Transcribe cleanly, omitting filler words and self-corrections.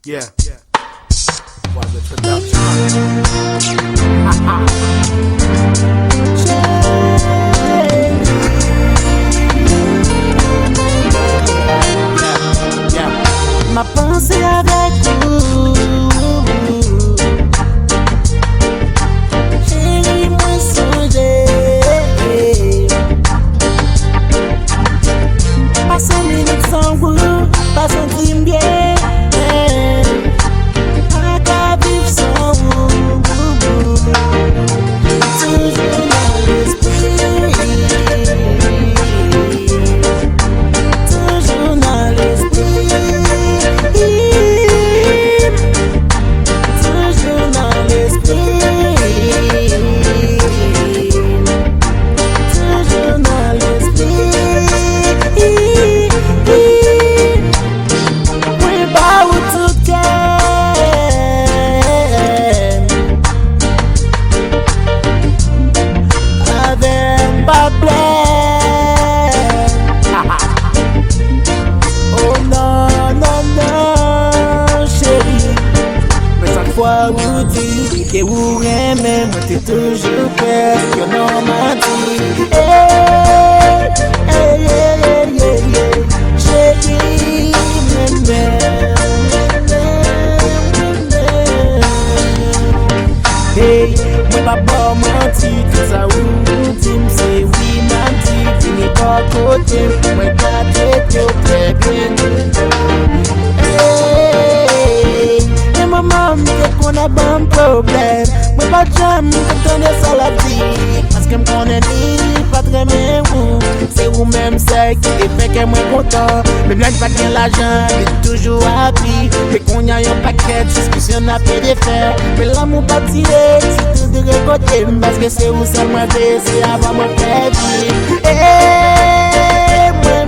Yeah. What the production? Ma pensée avec vous, chérie, moi songer. Pas 5 minutes sans vous, pas sentir bien. Pas qu'à vivre sans vous. Toujours dans l'esprit. Toujours dans l'esprit. Toujours dans l'esprit. Toujours dans l'esprit. Oui, bah, où tout est. Avec pas plaire. Oh non, non, non, chérie. Mais chaque fois vous dites que vous aimez, moi t'es toujours prêt, que non m'a dit. Hey, hey, hey, hey, hey, hey. Chérie, hey, moi pas bon menti, tout ça vous dites, c'est oui m'a dit, venez pas côté, moi t'as traité très bien. Hey, mais maman me dit qu'on a bon problème, moi pas jamais m'entendre ça la vie, parce que me connais ni pas très bien vous, c'est vous-même ça qui fait que moi content, mais blague pas que l'argent, mais toujours happy, mais qu'on y a un paquet, discussion n'a pas de faire, mais l'amour pas tiré, c'est tout de côté, parce que c'est où ça m'a fait, c'est avant moi fait vie. Hey, moi